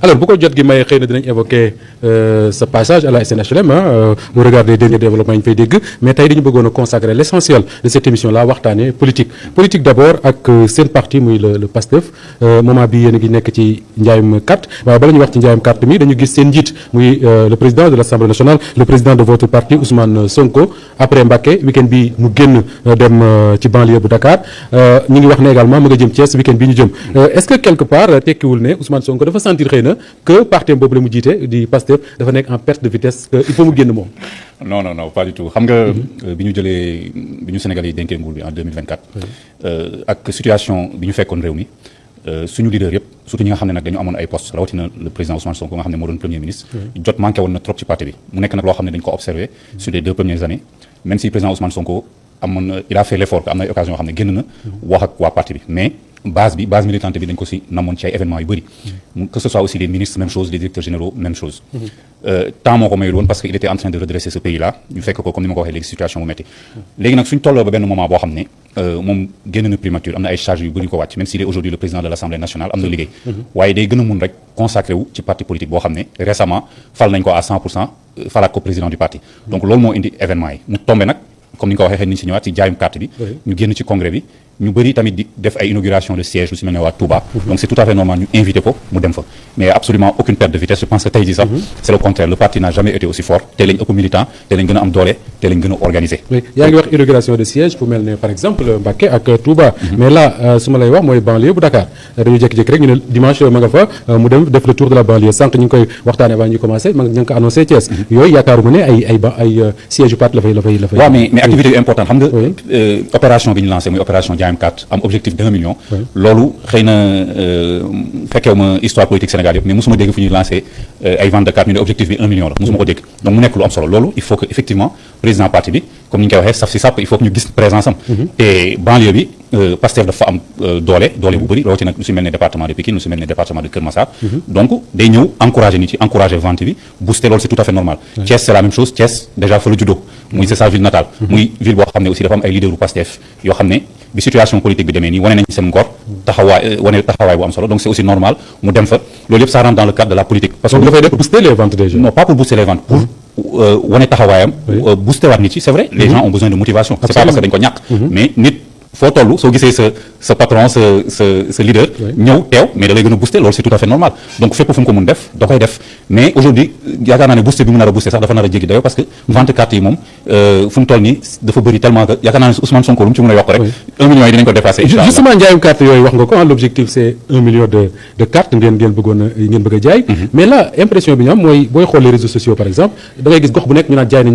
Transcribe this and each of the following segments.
alors bu ko jot gi may xëy na dinañ évoquer ce passage à la SNHLM au regard des derniers développements yi ñu fay dégg mais tey dañu bëggoon a consacrer l'essentiel de cette émission là waxtaanee politique d'abord ak seen parti muy le PASTEF moment bi yéen a ngi nekk ci njaayum carte waaye bala ñuy wax ci njaayum carte mi dañu gis seen njiit muy le président de l'Assemblée nationale le président de votre parti Ousmane Sonko après Mbacké week-end bi mu génn dem ci banlieue bu Dakar ñu ngi wax ne également mu nga jëm Thiès week-end bi ñu jëm est-ce que quelque part tekkiwul ne Ousmane Sonko dafa sentir xëy na que parti boobu la mu jiite di PASTEF dafa nekk en perte de vitesse que il faut mu génn moom. non pas du tout xam nga bi ñu Sénégal yi dénkee nguur bi en 2024 ak situation bi ñu fekkoon réew mi suñu leader yëpp surtout ñi nga xam ne nag dañu amoon ay postes rawatina le président Ousmane Sonko nga xam ne moo doon premier ministre jot manqué woon na trop ci parti bi mu nekk nag loo xam ne dañu ko observé sur les 2 premières années même si président Ousmane Sonko il a fait l'effort que am na ay occasion yoo xam ne génn na wax ak waa parti bi mais base militante bi dañ ko si namoon ci ay événements yu bëri que ce soit aussi les ministres même chose les directeurs généraux même chose temps moo ko mayul woon parce que il était en train de redresser ce pays là ñu fekk ko comme ni ma ko waxee léegi situation bu métti léegi nag suñ tolloo ba benn moment boo xam ne moom génn na primature am na ay charges yu bëri ko wàcc même s'il est aujourd'hui le président de l'Assemblée nationale am na liggéey waaye day gën a mun rek consacré wu ci parti politique boo xam ne récemment fal nañ ko à 100% falaat ko président du parti donc loolu moo indi événement yi mu tombé nag comme ni nga ko waxee xëy nañu si ñëwaat ci jaayum carte bi ñu génn ci congrès bi ñu bëri tamit di def ay inauguration de siège lu si mel ne waa Touba donc c'est tout à fait normal ñu invité ko mu dem fa mais absolument aucune perte de vitesse je pense que tey jii sax c'est le contraire le parti n'a jamais été aussi fort te lañ ëpp militant te lañ gën a am doole te lañ gën a organisé yaa ngi wax inauguration de siège fu mel ne par exemple Mbacké ak Touba mais là su ma lay wax mooy banlieue bu Dakar dañu jékki-jékki rek ñu ne dimanche ma nga fa mu dem def le tour de la banlieue sànq ñu ngi koy waxtaane avant ñu commencé ma ngi ko annoncé Thiès yooyu yaakaaruma ne ay siège yu parti la fay waaw mais activité yu importante xam nga opération bi ñu lancé muy opération jaayam carte am objectif d'1 million loolu xëy na fekkeewu ma histoire politique Sénégal yëpp mais mosuma dégg fu ñuy lancé ay vente de carte ñu ne objectif bi 1 million la mosuma ko dégg donc mu nekk lu am solo loolu il faut que effectivement président parti bi comme ni ñu koy waxee saf si sàpp il faut que ñu gis présence am te banlieue bi Pastef dafa am doole bu bëri rawatina nag lu si mel ne département de Pikine lu si mel ne département de Keur Massar donc day ñëw encourager nit yi encourager vente bi booster loolu c'est tout à fait normal Thiès c'est la même chose Thiès déjà fa la juddoo muy c'est sa ville natale muy ville boo xam ne aussi dafa am ay leaders u Pastef yoo xam ne bi situation politique bi demee nii wane nañ seen ngor taxawaay bu am solo donc c'est aussi normal mu dem fa loolu yëpp ça rentre dans le cadre de la politique parce que dafay def booster les ventes déjà non pas pour booster les ventes pour wane taxawaayam booster waat nit yi c'est vrai les gens ont besoin de motivation c'est pas parce que dañ ko ñàkk mais nit foo toll soo gisee sa patron sa leader ñëw teew mais da lay gën a booster loolu c'est tout à fait normal donc fépp fu mu ko mun def da koy def mais aujourd'hui yaakaar naa ne booster bi mu nar a booster sax dafa nar a jéggi dayo parce que vente carte yi moom fu mu toll nii dafa bëri tellement que yaakaar naa ne Ousmane Sonko lu mu ci mën a yokk rek 1 million yi dinañ ko dépasser justement njaayum carte yooyu wax nga ko l'objectif c'est 1 million de cartes ngeen bëgg a jaay mais là impression bi ñu am mooy booy xool les réseaux sociaux par exemple da ngay gis gox bu nekk ñu naan jaay nañ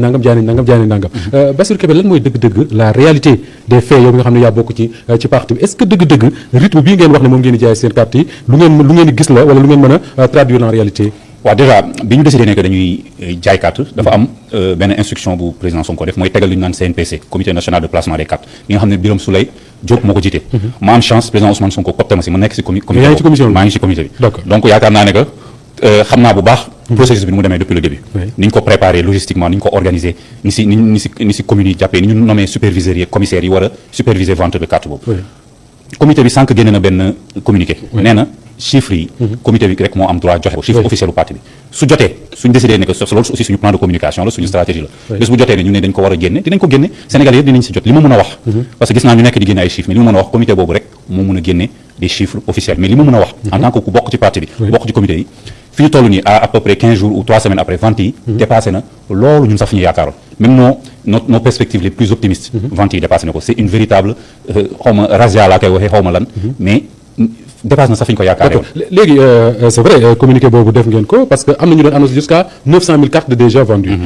nangam Bassirou Kébé lan mooy dëgg-dëgg la réalité des faits yow nga xam ne yaa bokk ci parti bi est-ce que dëgg-dëgg rythme bii ngeen wax ne moom ngeen di jaay seen carte yi lu ngeen di gis la wala lu ngeen mën a traduire en réalité waaw déjà bi ñu décidé ne que dañuy jaay carte dafa am benn instruction bu président Sonko def mooy tegal lu ñu naan CNPC comité national de placement des cartes bi nga xam ne Birame Souleye Diop moo ko jiite ma am chance président Ousmane Sonko copte ma si ma nekk si comité maa ngi si comité bi donc yaakaar naa ne que xam naa bu baax processus bi ni mu demee depuis le début ni ñu ko préparé logistiquement ni ñu ko organisé ni si communes yi jàppee ni ñu nommé superviseurs yi commissaires yi war a superviser vente de carte boobu comité bi sànq génne na benn communiqué nee na chiffres yi comité bi rek moo am droit joxe ko chiffre officiel u parti bi su jotee suñ décidé ne que loolu aussi suñu plan de communication la suñu stratégie la bés bu jotee ne ñu ne dañ ko war a génne dinañ ko génne Sénégalais yëpp dinañ si jot li ma mën a wax parce que gis naa ñu nekk di génne ay chiffres mais li ma mën a wax comité boobu rek moo mën a génne des chiffres officiels mais li ma mën a wax en tant que ku bokk ci parti bi bokk ci comité yi fi ñu toll nii à peu près 15 jours ou 3 semaines après vente yi dépassé na loolu ñun sax fi ñu yaakaaroon même nos perspectives les plus optimistes vente yi dépassé na ko c'est une véritable xaw ma razzia laa koy waxee xaw ma lan mais dépasse na sax fi ñu ko yaakaaree léegi c'est vrai communiqué boobu def ngeen ko parce que am na ñu doon annoncé jusqu'à 900 000 cartes déjà vendues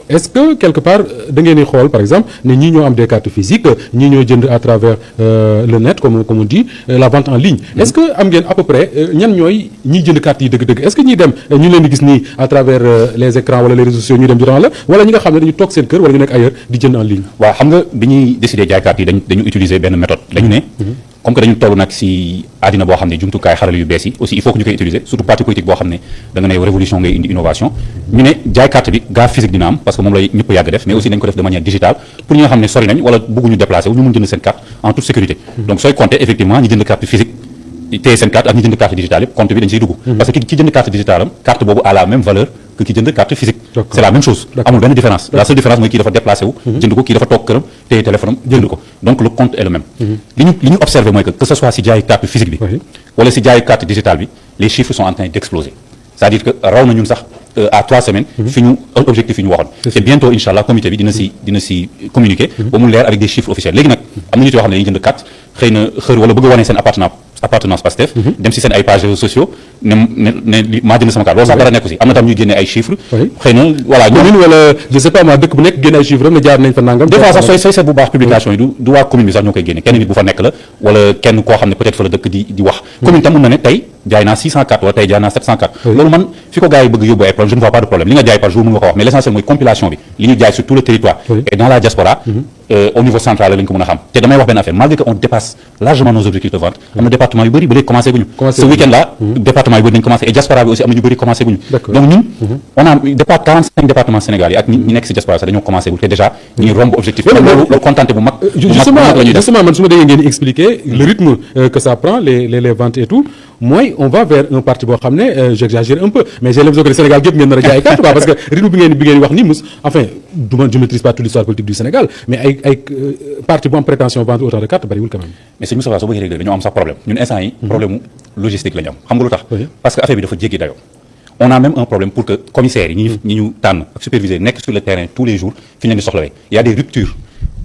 est-ce que quelque part da ngeen di xool par exemple ne ñii ñoo am des cartes physiques ñii ñoo jënd à travers le net comme on dit la vente en ligne est-ce que am ngeen à peu près ñan ñooy ñiy jënd cartes yi dëgg-dëgg est-ce que ñiy dem ñu leen di gis nii à travers les écrans wala les réseaux sociaux ñuy dem durant la wala ñi nga xam ne dañu toog seen kër wala ñu nekk ailleurs di jënd en ligne waaw xam nga bi ñuy décider jaay cartes yi dañu utiliser benn méthode dañu ne comme que dañu toll nag si àddina boo xam ne jumtukaay xarala yu bees yi aussi il faut que ñu koy utiliser surtout parti politique boo xam ne da nga ne révolution ngay indi innovation ñu ne jaay carte bi gaa physique dina am parce que moom lay ñëpp yàgg def mais aussi dañ ko def de manière digitale pour ñi nga xam ne sori nañ wala bëgguñu déplacer wu ñu mun jënd seen carte en toute sécurité donc sooy compter effectivement ñi jënd carte physique téye seen carte ak ñi jënd carte digitale yëpp compte bi dañ siy dugg. parce que ki jënd carte digitale am carte boobu a la même valeur que ki jënd carte physique. c'est la même chose. amul benn différence. la seule différence mooy kii dafa déplacé wu. jënd ko kii dafa toog këram téye téléphone am jënd ko donc le compte est le même. li ñu observé mooy que ce soit si jaayu carte physique bi. wala si jaayu carte digitale bi les chiffres sont en train d'exploser. c'est-à-dire que raw na ñun sax à 3 semaines. fi ñu objectif yi ñu waxoon. te bientôt incha allah comité bi dina si communiquer. ba mu leer avec des chiffres officiels léegi nag am na nit yoo xam ne dañuy jënd carte xëy na xër wala bëgg a wane seen appartenance Pastef dem si seen ay pages sociaux ne maa jënd sama carte loolu sax dara nekku si am na tam ñuy génne ay chiffres xëy na voilà commune wala je sais pas moi dëkk bu nekk génne ay chiffres am na jaar nañ fa nangam des fois sax sooy seet bu baax publication yi du waa commune bi sax ñoo koy génne kenn nit bu fa nekk la wala kenn koo xam ne peut-être fa la dëkk di wax commune tam mën na ne tey jaay naa 600 cartes wala tey jaay naa 700 cartes loolu man fi ko gars yi bëgg yóbbu ay problème je ne vois pas de problème li nga jaay par jour mën nga ko wax mais l'essentiel mooy compilation bi li ñu jaay sur tout le territoire et dans la diaspora au niveau central lañ ko mën a xam te damay wax benn affaire malgré que on dépasse largement nos objectifs de vente am na département yu bëri ba léegi commencé guñu ce week-end là département yu bëri nañ commencé et diaspora bi aussi am na ñu bëri commencé guñu donc ñun on a 45 départements Sénégal yi ak ñi nekk si diaspora sax dañoo commencé gul te déjà ñuy romb objectif loolu contenté bu mag justement man su ma déggee ngeen expliquer le rythme que ça prend les ventes et tout mooy on va vers un parti boo xam ne j'exagère un peu mais j'ai l'impression que le Sénégal gépp ngeen nar a jaay carte quoi parce que rythme bi ngeen wax ni mus enfin je maîtrise pas toute l'histoire politique du Sénégal mais ay parti bu am prétention vendre autant de cartes bariwul quand même. mais sëñ Moustapha soo bëggee rek dañoo am sax problème ñun instant yi problème logistique la ñu am xam nga lu tax parce que affaire bi dafa jéggi dayoo on a même un problème pour que commissaires yi ñi ñu tànn ak superviseurs yi nekk sur le terrain tous les jours fi ñu leen di soxlawee il y a des ruptures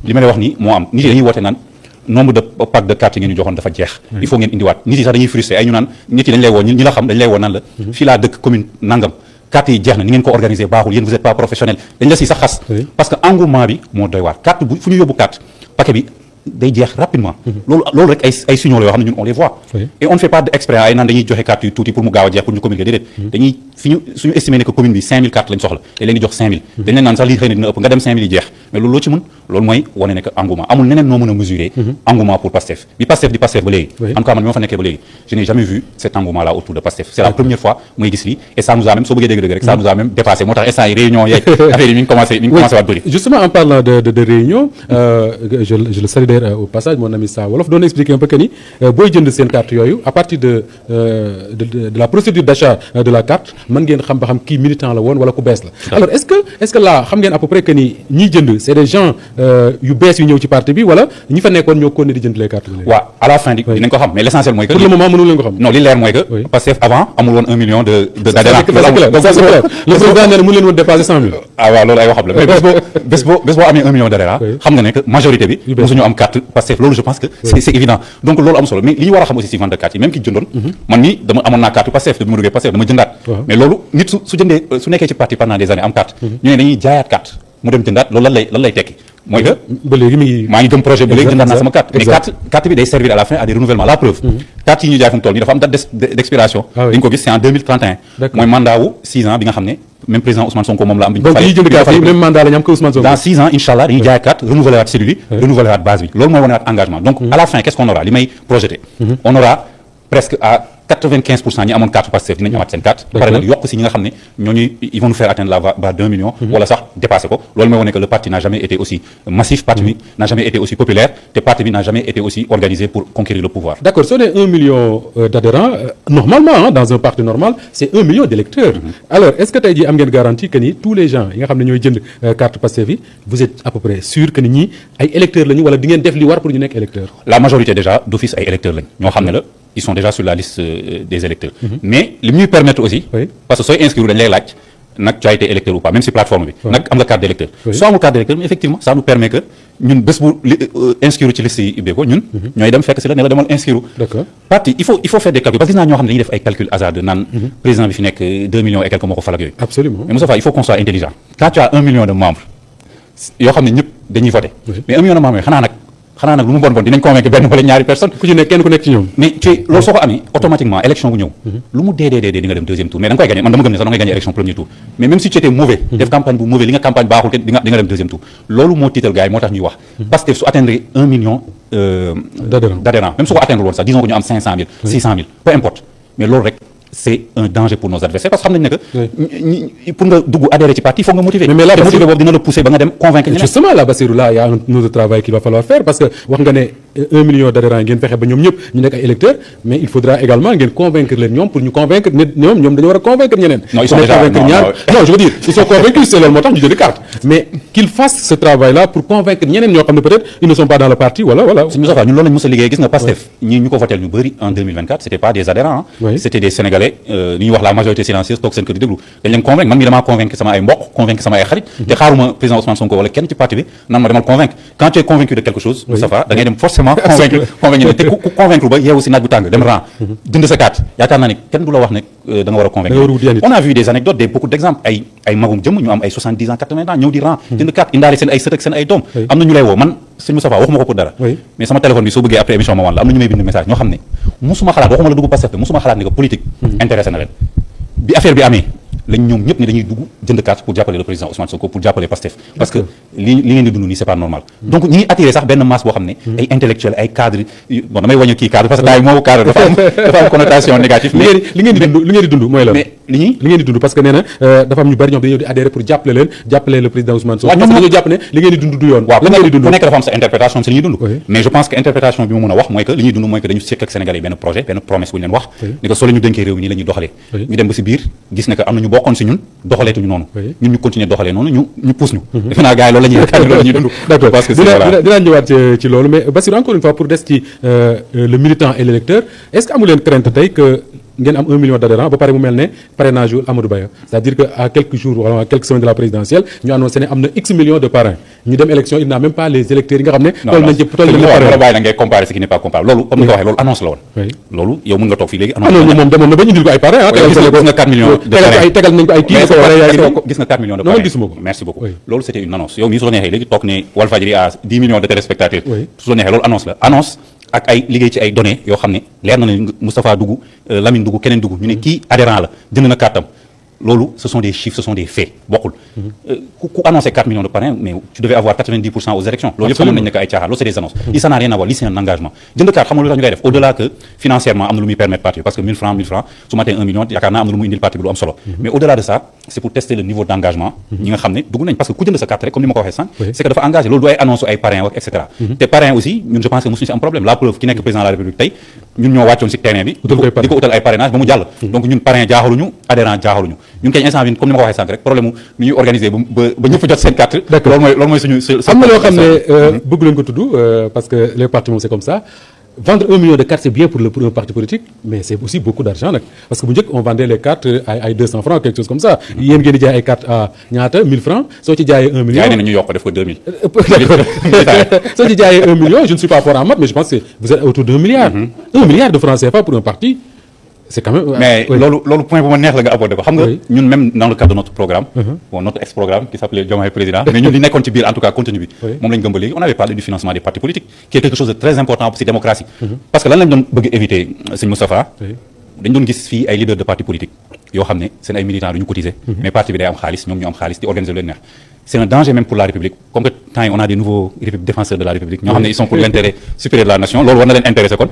li ma lay wax nii moo am nit yi dañuy woote naan nombre de pack de cartes yi ngeen ñu joxoon dafa jeex il faut ngeen indiwaat nit yi sax dañuy frustré ay ñu naan nit yi dañ lay woo ñi la xam dañ lay woo naan la fii laa dëkk commune nangam carte yi jeex na ni ngeen ko organiser baaxul yéen vous êtes pas professionnel dañ la si sax xas parce que engouement bi moo doy waar carte bu fu ñu yóbbu carte paquet bi day jeex rapidement loolu rek ay signaux la yoo xam ne ñun on les voit et on ne fait pas d'exprès ay naan dañuy joxe carte yu tuuti pour mu gaaw a jeex pour ñu communiquer déedéet dañuy suñu estimé ne que commune bi 5000 cartes lañ soxla te leen di jox 5000 dañ leen naan sax lii xëy na dina ëpp nga dem 5000 yi jeex mais loolu loo ci mën loolu mooy wane ne que engouement amul neneen noo mën a mesurer engouement pour Pastef bi Pastef di Pastef ba léegi en tout cas man bi ma fa nekkee ba léegi je n'ai jamais vu cet engouement là autour de Pastef c'est la première fois mooy gis lii et ça nous a même soo bëggee dégg-dëgg rek ça nous a même dépassé moo tax instant yi réunion yeeg affaire yi mi ngi commencé waat bëri justement en parlant de réunion je le salue d'ailleurs au passage mon ami Sa Wolof doon expliquer un peu que ni booy jënd seen carte yooyu à partir de la procédure d'achat de la carte mën ngeen xam ba xam kii militant la woon wala ku bees la alors est-ce que là xam ngeen à peu près que ni ñiy jënd c'est des gens yu bees yu ñëw ci parti bi wala ñi fa nekkoon ñoo continuer di jënd les cartes waaw à la fin dinañ ko xam mais l'essentiel mooy que pour le moment mënu leen ko xam non li leer mooy que Pastef avant amul woon 1 million d'adhérents donc ça c'est clair le président nee na mënu leen woon dépasser 100 000 ah waaw loolu ay waxam la mais bés boo amee 1 million d'adhérents xam nga ne que majorité bi mosuñu am carte Pastef loolu je pense que c'est évident donc loolu am solo mais li ñu war a xam aussi ci vente de carte yi même ki jëndoon man mii dama amoon naa carte Pastef depuis ma duggee Pastef dama jëndaat mais loolu nit su jëndee su nekkee ci parti pendant des années am carte ñu ne dañuy jaayaat carte mu dem jëndaat loolu lan lay tekki mooy que ba léegi mi ngi maa ngi gëm projet ba léegi jëndaat naa sama carte mais carte bi day servir à la fin à des renouvellements la preuve carte yi ñu jaay fu mu toll nii dafa am date d'expiration dañu ko gis c'est en 2031 mooy mandat wu 6 ans bi nga xam ne même président Ousmane Sonko moom la am bi ñu donc yi jënd carte yi même mandat la ñu am que Ousmane Sonko dans 6 ans inchallah dañuy jaay carte renouveler waat cellule yi renouveler waat base bi loolu mooy wane waat engagement donc à la fin qu'est-ce qu'on aura li may projeté on aura presque à 95% ñi amoon carte Pastef dinañ amaat seen carte pare nag yokk si ñi nga xam ne ñooñu ils vont nous faire atteindre la barre d'1 million wala sax dépasser ko loolu mooy wane que le parti n'a jamais été aussi massif parti bi n'a jamais été aussi populaire te parti bi n'a jamais été aussi organisé pour conquérir le pouvoir d'accord soo nee 1 million d'adhérents normalement dans un parti normal c'est 1 million d'électeurs alors est-ce que tey jii am ngeen garantie que ni tous les gens yi nga xam ne ñooy jënd carte Pastef yi vous êtes à peu près sûr que ni ñii ay électeurs lañu wala di ngeen def li war pour ñu nekk électeurs la majorité déjà d'office ay électeurs lañ ñoo xam ne la ils sont déjà sur la liste des électeurs mais li ñuy permettre aussi parce que sooy inscrire dañ lay laaj nag tu as été électeur ou pas même si plateforme bi nag am nga carte d'électeur soo amul carte d'électeur mais effectivement ça nous permet que ñun bés bu inscrire ci liste yi ubbee ko ñun ñooy dem fekk si la ne la demal inscrire parti il faut faire des calculs parce que gis naa ñoo xam ne dañuy def ay calculs hasardeux naan président bi fi nekk 2 millions et quelques moo ko fal ak yooyu absolument mais Moustapha il faut qu'on soit intelligent quand tu as 1 million de membres yoo xam ne ñëpp dañuy voter mais 1 million de membres xanaa nag lu mu bon dinañ convaincre benn wala ñaari personne ku ci nekk kenn ku nekk ci ñoom mais loolu soo ko amee automatiquement élection bu ñëw lu mu dee di nga dem deuxième tour mais da nga koy gagner man dama gëm ne sax da ngay gagner élection premier tour mais même si tu étais mauvais def campagne bu mauvais li nga campagne baaxul di nga dem deuxième tour loolu moo tiital gars yi moo tax ñuy wax Pastef su atteindre 1 million d'adhérents même su ko atteindre woon sax disons que ñu am 500 000 600 000 peu importe mais loolu rek c'est un danger pour nos adversaires parce que xam nañ ne que pour nga dugg adhérer ci parti il faut nga motiver. mais là te motiver boobu dina la pousser ba nga dem convaincre ñeneen. justement là Bassirou là y a un autre travail qu'il va falloir faire parce que wax nga ne 1 million d'adhérents ngeen fexe ba ñoom ñëpp ñu nekk ay électeurs mais il faudra également ngeen convaincre leen ñoom pour ñu convaincre ne ñoom dañu war a convaincre ñeneen. non ils sont déjà non je veux dire ils sont convaincus c'est loolu moo tax ñu jëli carte mais qu'ils fassent ce travail là pour convaincre ñeneen ñoo xam ne peut-être ils ne sont pas dans le parti voilà. Sëñ Moustapha ñun loolu lañ mës a liggéey gis nga Pastef ñi ñu ko votel ñu bëri en 2024 c'était pas des adhérents c'était des Sénégalais li ñuy wax la majorité silencieuse toog seen kër di déglu dañ leen convaincre man mii damaa convaincre sama ay mbokk convaincre sama ay xarit te xaaruma président Ousmane Sonko wala kenn ci parti bi nan ma demal convaincre quand tu es convaincu de quelque chose Moustapha da ngay dem forcément convaincre ñeneen te ku convaincre ba yeewu si naaj bu tàng dem rang jënd sa carte yaakaar naa ne kenn du la wax ne da nga war a convaincre on a vu des anecdotes beaucoup d'exemples ay magum jëm ñu am ay 70 ans 80 ans ñëw di rang jënd carte indaale seen ay sët ak seen ay doom am na ñu lay woo man sëñ Moustapha waxuma ko pour dara mais sama téléphone bi soo bëggee après émission ma wan la am na ñu may bind message ñoo xam ne musuma xalaat waxuma la dugg Pastef musuma xalaat ni que politique intéressé na leen bi affaire bi amee lañ ñoom ñëpp ne dañuy dugg jënd carte pour jàppale le président Ousmane Sonko pour jàppale Pastef parce que li ngeen di dund nii c'est pas normal donc ñi ngi attiré sax benn masse boo xam ne ay intellectuels ay cadres bon damay wàññi kii cadre parce que taay moo cadre dafa am connotation négative mais li ngeen di dund mooy la mais li ngeen di dund parce que nee na dafa am ñu bari ñoom dañoo di adhérer pour jàppale le président Ousmane Sonko parce que dañoo jàpp ne li ngeen di dund du yoon waaw la ngeen di dund ku nekk dafa am sa interprétation si li ñuy dund mais je pense que interprétation bi mu mën a wax mooy que li ñuy dund mooy que dañu sekk ak Sénégalais yi benn projet benn promesse bu ñu leen wax ni que soo la ñu dénkee réew mi nii la ñuy doxalee ñu dem ba si biir gis ne que am na ñu bokkoon si ñun doxaleetuñu noonu ñun ñu continuer doxalee noonu ñu pousse ñu defe naa gars yi loolu la ñuy yaakaar loolu la ñuy dund d'accord parce que dinaa ñëwaat ci loolu mais Bassirou encore une fois pour des ci le militant et l'électeur est-ce que amu leen crainte tey que ngeen am 1 million d'adhérents ba pare mu mel ne parrainage yu Amadou Ba c'est-à-dire que à quelques jours wala à quelques semaines de la présidentielle ñu annoncé ne am na X millions de parrains ñu dem élection il n'a même pas les électeurs yi nga xam ne toll nañ ci parrain bàyyi na ngay comparer ce qui n'est pas comparable loolu comme ni nga ko waxee loolu annonce la woon loolu yow mën nga toog fii léegi annonce moom demoon na ba ñu indil ko ay parrains gis nga 4 millions de parrains tegal nañ ko ay kii gis nga 4 millions de parrains non gisuma ko merci beaucoup loolu c'était une annonce yow mii su la neexee léegi toog ne Walfadjri à 10 millions de téléspectateurs su la neexee loolu annonce la annonce ak ay liggéey ci ay données yoo xam ne leer na ne Moustapha dugg Lamine dugg keneen dugg ñu ne kii adhérent la jënd na kàttam loolu ce sont des chiffres ce sont des faits bokkul ku annoncé 4 millions de parrains mais tu devais avoir 90% aux élections loolu yëpp xamoon nañu ne que ay caaxaan loolu c'est des annonces li ça n'a rien à voir li c'est un engagement jënd carte xam nga lu tax ñu koy def au-delà que financièrement am na lu muy permettre parti parce que 1000 francs su matee 1 million yaakaar naa am na lu muy indil parti bi lu am solo mais au-delà de ça c'est pour tester le niveau d'engagement ñi nga xam ne dugg nañ parce que ku jënd sa carte rek comme ni ma ko waxee sànq c'est que dafa engagé loolu du ay annonce ay parrains ak et cetera te parrains aussi ñun je pense que mosuñu si am problème la preuve ki nekk président de la République tey ñun ñoo wàccoon si terrain bi di ko utal ay parrainage ba mu jàll donc ñun parrain jaaxaluñu adhérent jaaxaluñu ñun kay instant bi comme ni ma ko waxee sànq rek problème ni ñuy organiser ba ñëpp jot seen carte loolu mooy suñu am na loo xam ne bëgg leen ko tudd parce que les partis moom c'est comme ça vendre 1 million de cartes c'est bien pour un parti politique mais c'est aussi beaucoup d'argent nag parce que bu njëkk on vendait les cartes ay 200 francs quelque chose comme ça yéen ngeen di jaay ay cartes à ñaata 1000 francs soo ci jaayee 1 million jaay nañu yokk def ko 2000 soo ci jaayee 1 million je ne suis pas fort en maths mais je pense que vous êtes autour d'1 milliard 1 milliard de francs CFA pour un parti c'est quand même mais loolu point bu ma neex la nga abordé ko xam nga ñun même dans le cadre de notre programme bon notre ex-programme qui s'appelait Diomaye Président mais ñun li nekkoon ci biir en tout cas contenu bi moom lañ gëm ba léegi on avait parlé du financement des partis politiques qui est quelque chose de très important pour ci démocratie parce que lan lañ doon bëgg éviter sëñ Moustapha dañ doon gis fii ay leaders de partis politiques yoo xam ne seen ay militants du ñu cotiser mais parti bi day am xaalis ñoom ñu am xaalis di organiser lu leen neex c'est un danger même pour la République comme que temps yi on a des nouveaux défenseurs de la République ñoo xam ne ils sont pour l'intérêt supérieur de la nation loolu war na leen intéresser kon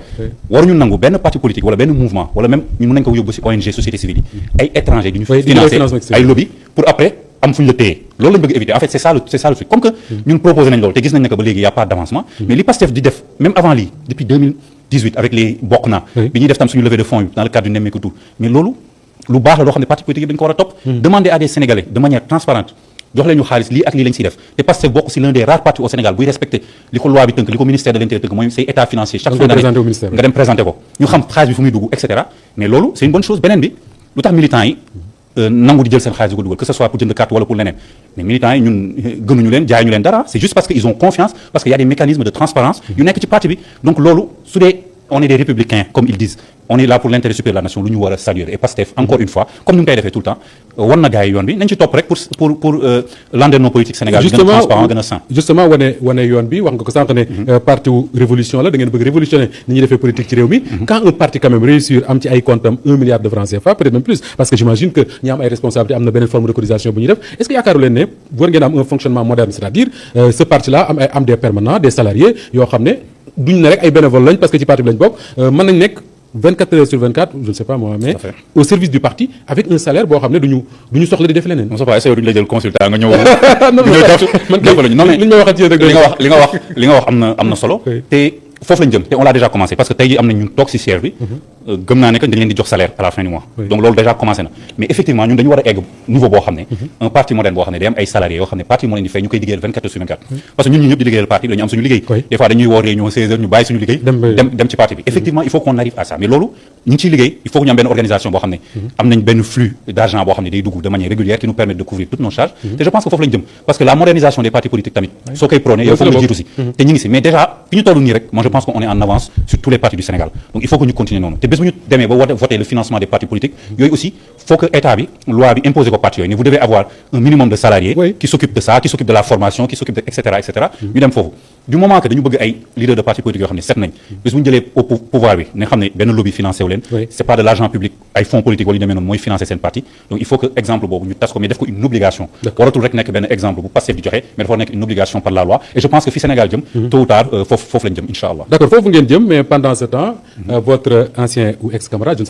waruñu nangu benn parti politique wala benn mouvement wala même ñu mën nañ ko yóbbu ci ONG société civile yi ay étrangers du ñu financer ay lobby pour après am fu ñu la téye loolu lañ bëgg éviter en fait c'est ça le truc comme que ñun proposé nañ loolu te gis nañ ne que ba léegi y a pas d'avancement mais li Pastef di def même avant lii depuis 2018 avec les bokk naa bi ñuy def tam suñu levée de fonds yi dans le cadre du Nemmeeku Tour mais loolu lu baax la loo xam ne parti politique yi dañu ko war a topp demander à des Sénégalais de manière transparente jox leen ñu xaalis lii ak lii lañ siy def te Pastef bokk si l'un des rares partis au Sénégal buy respecter li ko loi bi tënk li ko ministère de l'Intérieur tënk mooy say état financier chaque fin d'année nga dem présenter ko ñu xam xaalis bi fu muy dugg et cetera mais loolu c'est une bonne chose beneen bi lu tax militants yi nangu di jël seen xaalis di ko dugal que ce soit pour jënd carte wala pour leneen mais militants yi ñun gënuñu leen jaay ñu leen dara c'est juste parce que ils ont confiance parce que y a des mécanismes de transparence yu nekk ci parti bi donc loolu su dee on est des républicains comme ils disent on est là pour l'intérêt supérieur de la nation lu ñu war a saluer et Pastef encore une fois comme ni mu koy defee tout le temps war na gars yi yoon bi nañ ci topp rek pour landerneau politique Sénégal gën a transparent gën a sain justement wane yoon bi wax nga ko sànq ne parti wu révolution la da ngeen bëgg révolutionner ni ñuy defee politique ci réew mi quand un parti quand même réussir am ci ay compte am 1 milliard de francs CFA peut-être même plus parce que j'imagine que ñi am ay responsabilités am na beneen forme de cotisation bu ñuy def est-ce que yaakaaru leen ne war ngeen am un fonctionnement moderne c'est-à-dire ce parti là am des permanents des salariés yoo xam ne duñ ne rek ay bénévoles lañ parce que ci parti bi lañ bokk mën nañ nekk 24 heures sur 24 je ne sais pas moi mais au service du parti avec un salaire boo xam ne duñu soxla di def leneen. Moussa Ba est-ce que duñu la jël consultant nga ñëw. man li nga waxati rek li nga wax am na solo. te foofu lañu jëm te on l'a déjà commencé parce que tey jii am na ñun toog ci siège bi. gëm naa ne que dañ leen di jox salaire à la fin du mois. donc loolu déjà commencé na mais effectivement ñun dañu war a egg niveau boo xam ne. un parti moderne boo xam ne day am ay salariés yoo xam ne parti moo leen di fay ñu koy liggéeyal 24 heures sur 24. parce que ñun ñëpp di liggéeyal parti bi dañu am suñu liggéey. des fois dañuy woo réunion 16 heures ñu bàyyi suñu liggéey. dem ci parti bi effectivement il faut qu'on arrive à ça mais loolu ñu ngi ciy liggéey il faut que ñu am benn organisation boo xam ne. am nañ benn flux d'argent boo xam ne day dugg de manière régulière qui nous permet de couvrir toutes nos charges. te je pense que foofu lañu jëm parce que la modernisation des partis politiques tamit soo koy prôné yow foog nga jiitu si te ñu ngi si mais déjà fi ñu toll nii rek moi je pense qu'on est en avance sur tous les partis du Sénégal donc il faut que ñu continuer noonu te bés bu ñu demee ba voter le financement des partis politiques yooyu aussi faut que état bi loi bi imposer ko parti yooyu ne vous devez avoir un minimum de salariés qui s'occupe de ça qui s'occupe de la formation qui s'occupe de et cetera ñu dem foofu du moment que dañu bëgg ay leaders de partis politiques yoo xam ne set nañ bés bu ñu jëlee au pouvoir bi ne xam ne benn lobby financé wu leen c'est pas de l'argent public ay fonds politiques wala yu demee noonu mooy financer seen parti donc il faut que exemple boobu ñu tas ko mais def ko une obligation waratul rek nekk benn exemple bu Pastef di joxe mais dafa nekk une obligation par la loi et je pense que fi Sénégal jëm tôt ou tard foofu lañ jëm inchallah d'accord foofu ngeen jëm mais pendant ce temps votre ancien ou ex-camarade